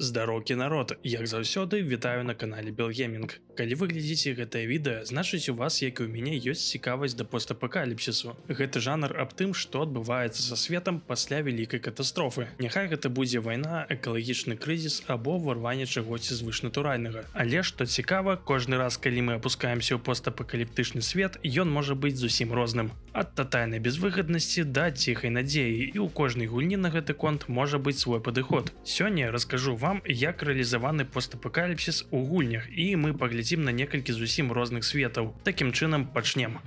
Здароўкі народ, як заўсёды вітаю на канале Белгеймінг. Калі вы глядзіце гэтае відэа, значыць у вас, як і ў мяне, ёсць цікавасць да постапакаліпсісу. Гэты жанр аб тым, што адбываецца са светам пасля вялікай катастрофы. Няхай гэта будзе вайна, экалагічны крызіс або ўварванне чагосьці звышнатуральнага. Але што цікава, кожны раз, калі мы апускаемся ў постапакаліптычны свет, ён можа быць зусім розным. Ад татальнай безвыгаднасці да ціхай надзеі, і ў кожнай гульні на гэты конт можа быць свой падыход. Сёння раскажу вам, як рэалізаваны постапакаліпсіс у гульнях, і мы паглядзім на некалькі зусім розных светаў. Такім чынам пачнем.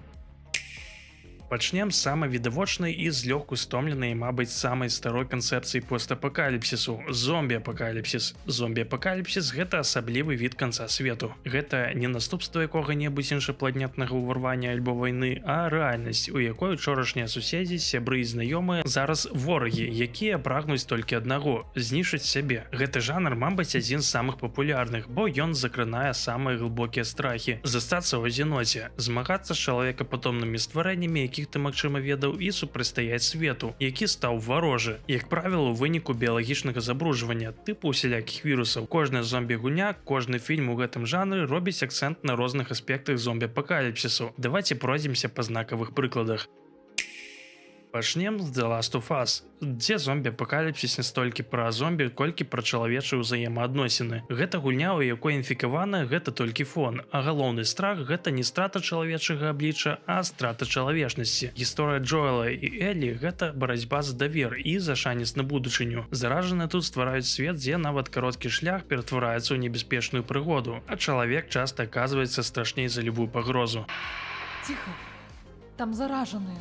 Пачнем з самай відавочнай і злёгку стомленай, мабыць, самай старой канцэпцыі постапакаліпсісу – зомбі-апакаліпсіс. Зомбі-апакаліпсіс – гэта асаблівы від канца свету. Гэта не наступства якога-небудзь іншапланетнага ўварвання альбо вайны, а рэальнасць, у якой учорашнія суседзі, сябры і знаёмыя зараз ворагі, якія прагнуць толькі аднаго – знішчыць сябе. Гэты жанр, мабыць, адзін з самых папулярных, бо ён закранае самыя глыбокія страхі. Застацца ў адзіноце, змагацца з чалавекападобнымі стварэннямі, якіх ты, магчыма, ведаў, і супрацьстаяць свету, які стаў варожы. Як правіла, у выніку біялагічнага забруджвання, тыпу усялякіх вірусаў. Кожная зомбі-гульня, кожны фільм у гэтым жанры робіць акцэнт на розных аспектах зомбі-апакаліпсісу. Давайце пройдземся па знакавых прыкладах. Пачнем з The Last of Us, дзе зомбі-апакаліпсіс не столькі пра зомбі, колькі пра чалавечыя ўзаемаадносіны. Гэта гульня, у якой інфікавана гэта толькі фон, а галоўны страх гэта не страта чалавечага аблічча, а страта чалавечнасці. Гісторыя Джоэла і Эллі гэта барацьба за давер і за шанец на будучыню. Заражаныя тут ствараюць свет, дзе нават кароткі шлях ператвараецца ў небяспечную прыгоду, а чалавек часта аказваецца страшней за любую пагрозу. Ціха, там заражаныя.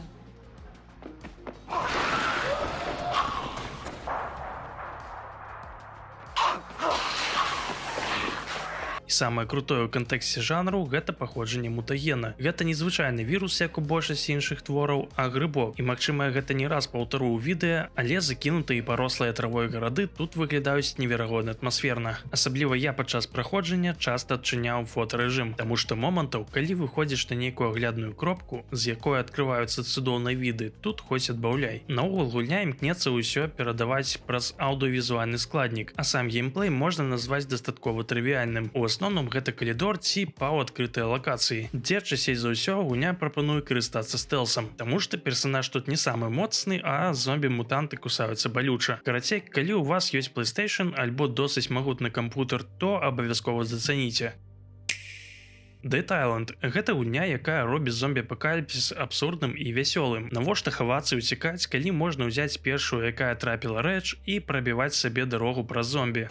І самае крутое ў кантэксце жанру гэта паходжанне мутагена. Гэта незвычайны вірус, як у большасці іншых твораў, а грыбок. І магчыма, гэта не раз паўтару ў відэа, але закінутыя і парослыя травой гарады тут выглядаюць неверагодна атмасферна. Асабліва я падчас праходжання часта адчыняў фотарэжым, таму што момантаў, калі выходзіш на нейкую аглядную кропку, з якой адкрываюцца цудоўныя віды, тут хоць адбаўляй. Наогул гульня імкнецца ўсё перадаваць праз аўдыёвізуальны складнік, а сам геймплей можна назваць дастаткова трывіяльным. У асноўным гэта калідор ці паўадкрытыя лакацыі, дзе часцей за ўсё гульня прапануе карыстацца стэлсам, таму што персанаж тут не самы моцны, а зомбі-мутанты кусаюцца балюча. Карацей, калі ў вас ёсць PlayStation альбо досыць магутны кампутер, то абавязкова зацаніце. Dead Island – гэта гульня, якая робіць зомбі-апакаліпсіс абсурдным і вясёлым. Навошта хавацца і уцікаць, калі можна ўзяць першую, якая трапіла рэч, і прабіваць сабе дарогу праз зомбі.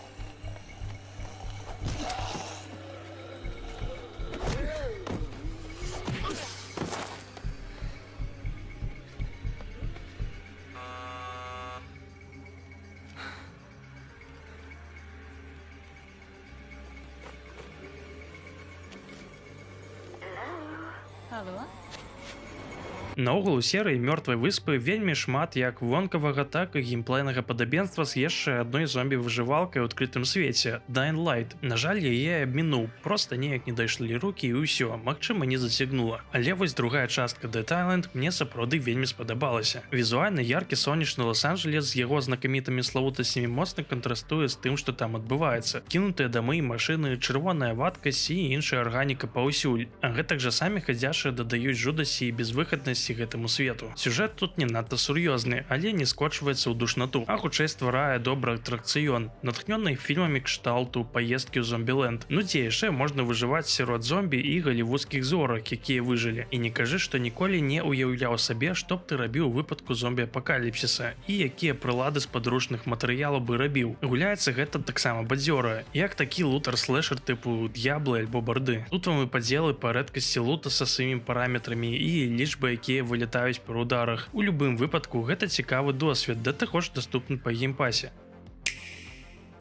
Алло? Наогул у серыі мёртвай выспы вельмі шмат як вонкавага, так і геймплейнага падабенства з яшчэ адной зомбі-выжывалкай у адкрытым свеце – Dying Light. На жаль, яе абмінуў, проста неяк не дайшлі рукі і ўсё, магчыма, не зацягнула. Але вось другая частка Dead Island мне сапраўды вельмі спадабалася. Візуальна яркі сонечны Лос-Анджелес з яго знакамітымі славутасцямі моцна кантрастуе з тым, што там адбываецца. Кінутыя дамы, машыны, чырвоная вадкасць і іншая арганіка паўсюль. А гэтак жа самі хадзячыя дадаюць жудасці і безвыхаднасці гэтаму свету. Сюжэт тут не надта сур'ёзны, але не скочваецца ў душнату, а хутчэй стварае добры атракцыён, натхнёны фільмамі кшталту паездкі ў зомбі-ленд. Ну дзе яшчэ можна выжываць сярод зомбі і галівудскіх зорак, якія выжылі. І не кажы, што ніколі не ўяўляў сабе, што б ты рабіў у выпадку зомбі-апакаліпсіса і якія прылады з падручных матэрыялаў бы рабіў. Гуляецца гэта таксама бадзёра, як такі лутар-слэшер тыпу Д'яблы альбо Барды. Тут вам і падзелы па рэдкасці лута са сваімі параметрамі і лічбы, якія вылетаюць пры ударах. У любым выпадку гэта цікавы досвед, да таго ж даступны па геймпасе.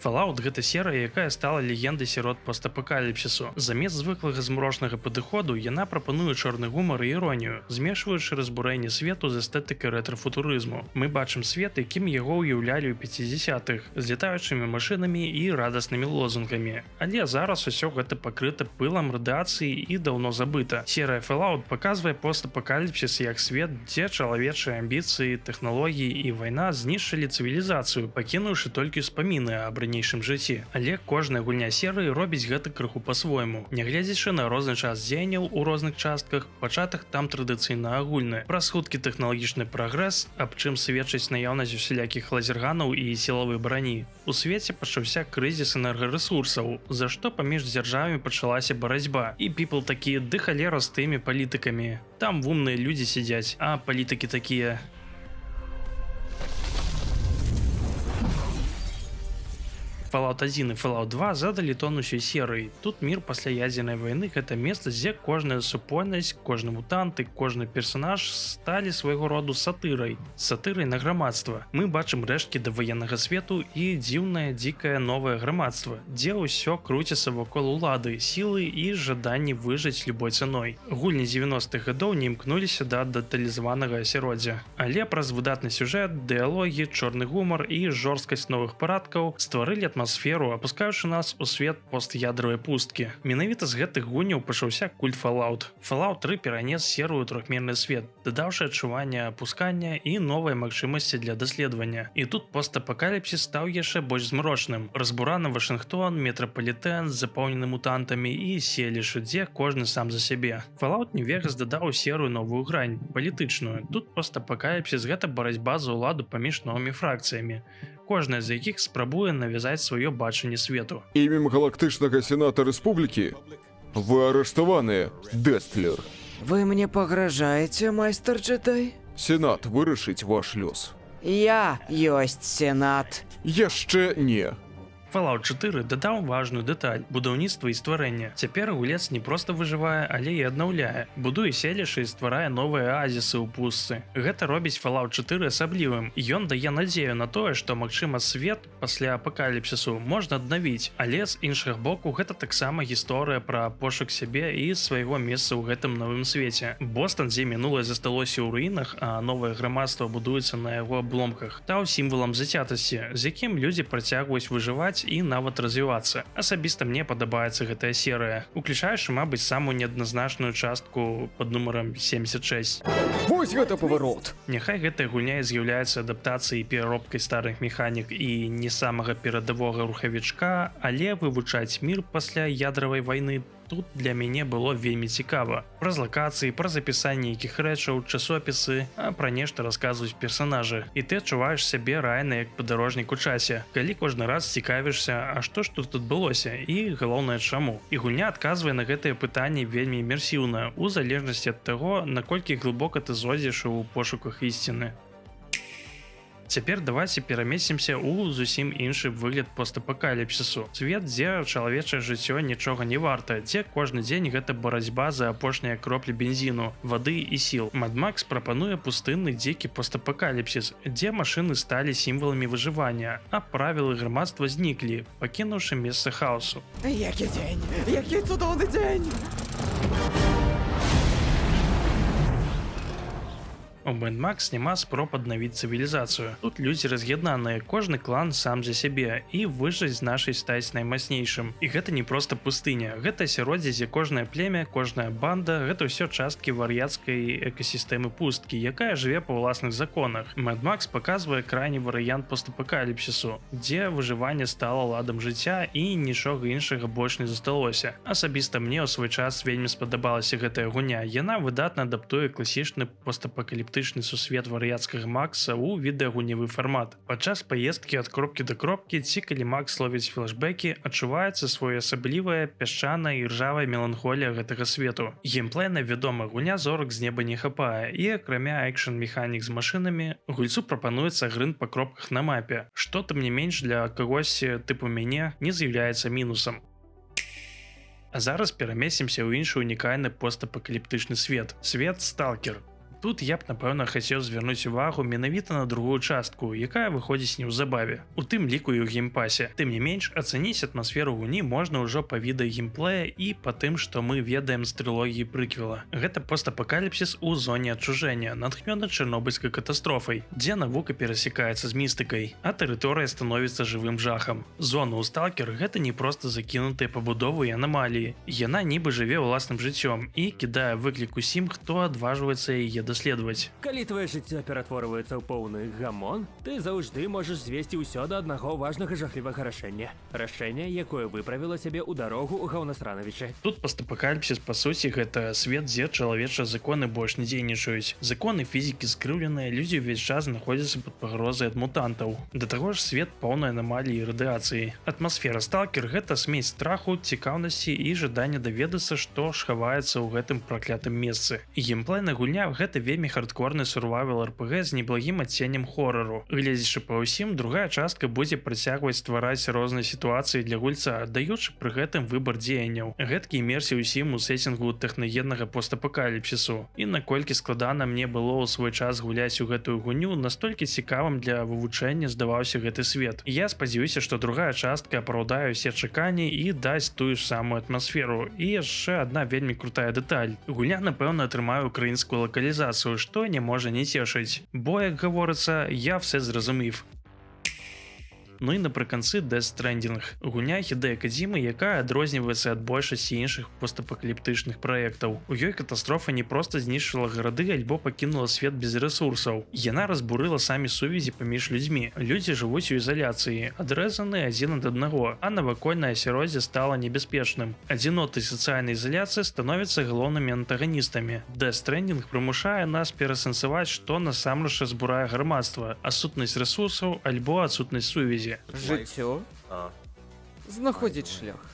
Fallout – гэта серыя, якая стала легендай сярод постапакаліпсісу. Замест звыклага змрочнага падыходу яна прапануе чорны гумар і іронію, змешваючы разбурэнне свету з эстэтыкай рэтра-футурызму. Мы бачым свет, якім яго ўяўлялі ў 50-х, з летаючымі машынамі і радаснымі лозунгамі. Але зараз усё гэта пакрыта пылам радыацыі і даўно забыта. Серыя Fallout паказвае постапакаліпсіс як свет, дзе чалавечыя амбіцыі, тэхналогіі і вайна знішчылі цывілізацыю, пакінуўшы толькі ўспаміны аб ранейшым жыцці, але кожная гульня серыі робіць гэта крыху па-свойму. Нягледзячы на розны час дзеянняў у розных частках, пачатак там традыцыйна агульны. Праз хуткі тэхналагічны прагрэс, аб чым сведчыць наяўнасць усялякіх лазерганаў і сілавой брані. У свеце пачаўся крызіс энергарэсурсаў, за што паміж дзяржавамі пачалася барацьба. І people такія, ды халера з тымі палітыкамі. Там умныя людзі сядзяць, а палітыкі такія. Fallout 1 і Fallout 2 задалі тон усёй серыі. Тут мір пасля ядзернай вайны — гэта месца, дзе кожная супольнасць, кожны мутант і кожны персанаж сталі свайго роду сатырай на грамадства. Мы бачым рэшткі даваеннага свету і дзіўнае дзікае новае грамадства, дзе ўсё круціцца вакол улады, сілы і жаданні выжыць любой цаной. Гульні 90-х гадоў не імкнуліся да дэталізаванага асяроддзя, але праз выдатны сюжэт, дыялогі, чорны гумар і жорсткасць новых парадкаў стварылі атмасферу, апускаючы нас у свет постядравай пусткі. Менавіта з гэтых гульняў пачаўся культ Fallout. Fallout 3 перанес серыю трохмерны свет, дадаўшы адчуванне апускання і новыя магчымасці для даследавання. І тут постапакаліпсіс стаў яшчэ больш змрочным. Разбураны Вашынгтон, метрапалітэн з запоўнены мутантамі і селішчы, дзе кожны сам за сябе. Fallout New Vegas дадаў у серыю новую грань, палітычную. Тут постапакаліпсіс — гэта барацьба за ўладу паміж новымі фракцыямі, кожная з якіх спрабуе навязаць сваё бачанне свету. Імем галактычнага сената рэспублікі вы арыштаваныя, Дэстлер. Вы мне пагражаеце, майстар Джедай? Сенат вырашыць ваш лёс. Я ёсць сенат. Яшчэ не. Fallout 4 дадаў важную дэталь — будаўніцтва і стварэння. Цяпер гулец не проста выжывае, але і аднаўляе. Будуе селішчы і стварае новыя аазісы ў пустцы. Гэта робіць Fallout 4 асаблівым. Ён дае надзею на тое, што, магчыма, свет пасля апакаліпсісу можна аднавіць, але з іншага боку гэта таксама гісторыя пра пошук сябе і свайго месца ў гэтым новым свеце. Бостон, дзе мінулае засталося ў руінах, а новае грамадства будуецца на яго абломках, стаў сімвалам зацятасці, з якім людзі працягваюць выжываць і нават развівацца. Асабіста мне падабаецца гэтая серыя, уключаючы, мабыць, самую неадназначную частку пад нумарам 76. Вось гэта паварот. Няхай гэтая гульня з'яўляецца адаптацыяй і пераробкай старых механік і не самага перадавога рухавічка, але вывучаць мір пасля ядравай вайны тут для мяне было вельмі цікава. Праз лакацыі, праз апісанне якіх рэчаў, часопісы, а пра нешта расказваюць персанажы. І ты адчуваеш сябе рэальна як падарожнік у часе, калі кожны раз цікавішся, а што ж тут адбылося і, галоўнае, чаму. І гульня адказвае на гэтыя пытанні вельмі імерсіўна, у залежнасці ад таго, наколькі глыбока ты зойдзеш у пошуках ісціны. Цяпер давайце перамесцімся ў зусім іншы выгляд постапакаліпсісу. Свет, дзе чалавечае жыццё нічога не варта, дзе кожны дзень гэта барацьба за апошнія кроплі бензіну, вады і сіл. Mad Max прапануе пустынны дзікі постапакаліпсіс, дзе машыны сталі сімваламі выжывання, а правілы грамадства зніклі, пакінуўшы месца хаосу. Які дзень, які цудоўны дзень! У Mad Max няма спроб аднавіць цывілізацыю. Тут людзі раз'яднаныя, кожны клан сам за сябе, і выжыць нашай стаць наймацнейшым. І гэта не проста пустыня, гэта асяроддзе, дзе кожнае племя, кожная банда — гэта ўсё часткі вар'яцкай экасістэмы пусткі, якая жыве па ўласных законах. Mad Max паказвае крайні варыянт постапакаліпсісу, дзе выжыванне стала ладам жыцця і нічога іншага больш не засталося. Асабіста мне ў свой час вельмі спадабалася гэтая гульня. Яна выдатна адаптуе класічны постапакаліптычны сусвет вар'яцкага Макса ў відэагульнявы фармат. Падчас паездкі ад кропкі да кропкі ці калі Макс ловіць флешбекі, адчуваецца своеасаблівая пясчаная і ржавая меланхолія гэтага свету. Геймплейна вядома, гульня зорак з неба не хапае, і акрамя экшн-механік з машынамі, гульцу прапануецца грынт па кропках на мапе, што тым не менш для кагосьці тыпу мяне не з'яўляецца мінусам. А зараз перамесцімся ў іншы унікальны постапакаліптычны свет — свет Сталкер. Тут я б, напэўна, хацеў звярнуць увагу менавіта на другую частку, якая выходзіць неўзабаве, у тым ліку і ў геймпасе. Тым не менш, ацаніць атмасферу гульні можна ўжо па відэа геймплея і па тым, што мы ведаем з трылогіі прыквела. Гэта постапакаліпсіс у зоне адчужэння, натхнёны чарнобыльскай катастрофай, дзе навука перасекаецца з містыкай, а тэрыторыя становіцца жывым жахам. Зона ў Сталкер — гэта не проста закінутыя пабудовы і анамаліі. Яна нібы жыве ўласным жыццём і кідае выклік усім, хто адважваецца яе даследаваць. Калі твоё жыццё ператворваецца ў поўны гамон, ты заўжды можаш звесці ўсё да аднаго важнага жахлівага рашэння. Рашэння, якое выправіла сябе ў дарогу ў гаўнасрановічы. Тут постапокаліпсіс па суці гэта свет, дзе чалавечыя законы больш не дзейнічаюць. Законы фізікі скрыўленыя, людзі ўвесь час знаходзяцца пад пагрозай ад мутантаў. Да таго ж свет поўны анамалій і радыяцыі. Атмасфера сталкер гэта смесь страху, цікаўнасці і жадання даведацца, што ж хаваецца ў гэтым праклятым месцы. Геймплейная гульня гэта вельмі хардкорны сурвайвал RPG з неблагім адценнем хорару. Гледзячы па ўсім, другая частка будзе працягваць ствараць розныя сітуацыі для гульца, даючы пры гэтым выбар дзеянняў. Гэткі імерсія ўсім у сеттингу тэхнагеннага постапакаліпсісу. І наколькі складана мне было ў свой час гуляць у гэтую гульню, настолькі цікавым для вывучэння здаваўся гэты свет. Я спадзяюся, што другая частка апраўдае ўсе чаканні і дасць тую ж самую атмасферу. І яшчэ адна вельмі крутая дэталь. Гульня, напэўна, атрымае украінскую лакалізацыю, што не можа не цешыць. Бо, як гаворыцца, я все зразумів. Ну і напрыканцы Death Stranding. Гульня Хідея Кадзімы, якая адрозніваецца ад большасці іншых постапакаліптычных праектаў. У ёй катастрофа не проста знішчыла гарады альбо пакінула свет без рэсурсаў. Яна разбурыла самі сувязі паміж людзьмі. Людзі жывуць у ізаляцыі, адрэзаны адзін ад аднаго, а навакольнае асяроддзе стала небяспечным. Адзіноты сацыяльнай ізаляцыі становяцца галоўнымі антаганістамі. Death Stranding прымушае нас перасэнсаваць, што насамрэч разбурае грамадства, адсутнасць рэсурсаў альбо адсутнасць сувязі. Жыццё знаходзіць шлях.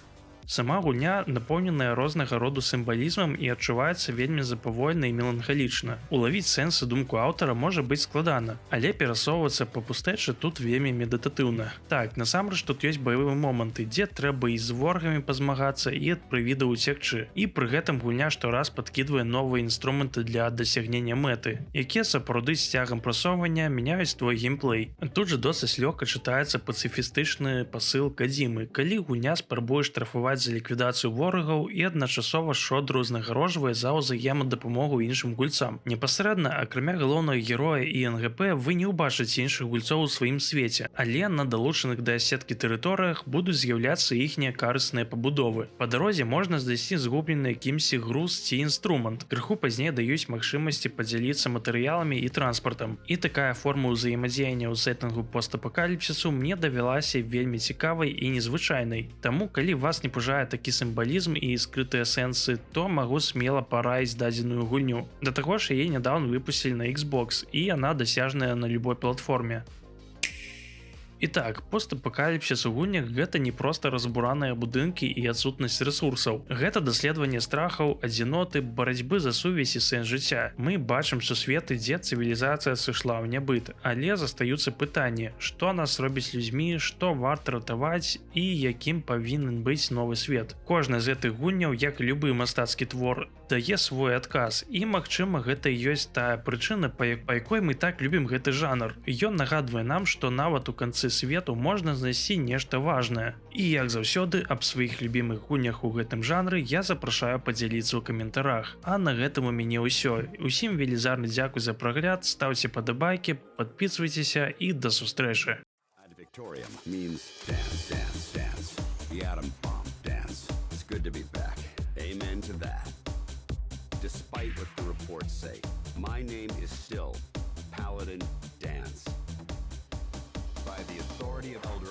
Сама гульня напоўненая рознага роду сімвалізмам і адчуваецца вельмі запавольна і меланхалічна. Улавіць сэнс і думку аўтара можа быць складана, але перасоўвацца па пустэчы тут вельмі медытатыўна. Так, насамрэч тут ёсць баявыя моманты, дзе трэба і з ворагамі пазмагацца і ад прывідаў уцекчы. І пры гэтым гульня штораз падкідвае новыя інструменты для дасягнення мэты, якія сапраўды з цягам прасоўвання мяняюць твой геймплей. Тут жа досыць лёгка чытаецца пацыфістычны пасыл Кадзімы, калі гульня спрабуе штрафаваць за ліквідацыю ворагаў і адначасова шодру узнагароджвае за ўзаемадапамогу іншым гульцам. Непасрэдна, акрамя галоўнага героя і НГП, вы не ўбачыце іншых гульцоў у сваім свеце, але на далучаных да сеткі тэрыторыях будуць з'яўляцца іхнія карысныя пабудовы. Па дарозе можна знайсці згублены якімсьці груз ці інструмент. Крыху пазней даюць магчымасці падзяліцца матэрыяламі і транспартам. І такая форма ўзаемадзеяння ў сеттынгу постапакаліпсісу мне давялася вельмі цікавай і незвычайнай. Таму, калі вас не пужае такі сімвалізм і скрытыя сэнсы, то магу смела параіць дадзеную гульню. Да таго ж яе нядаўна выпусцілі на Xbox, і яна дасяжная на любой платформе. І так, постапакаліпсіс у гульнях гэта не проста разбураныя будынкі і адсутнасць рэсурсаў. Гэта даследаванне страхаў, адзіноты, барацьбы за сувязь і сэнс жыцця. Мы бачым сусветы, дзе цывілізацыя сышла ў нябыт, але застаюцца пытанні, што нас робіць людзьмі, што варта ратаваць і якім павінен быць новы свет. Кожная з гэтых гульняў, як любы мастацкі твор, дае свой адказ. І, магчыма, гэта і ёсць тая прычына, па якой мы так любім гэты жанр. Ён нагадвае нам, што нават у канцы свету можна знайсці нешта важнае. І як заўсёды, аб сваіх любімых гульнях у гэтым жанры я запрашаю падзяліцца ў каментарах. А на гэтым у мяне ўсё. Усім велізарны дзякуй за прагляд, стаўце падабайкі, падпісвайцеся і да сустрэчы. Despite what the reports say, my name is still Paladin Dance. By the authority of Elder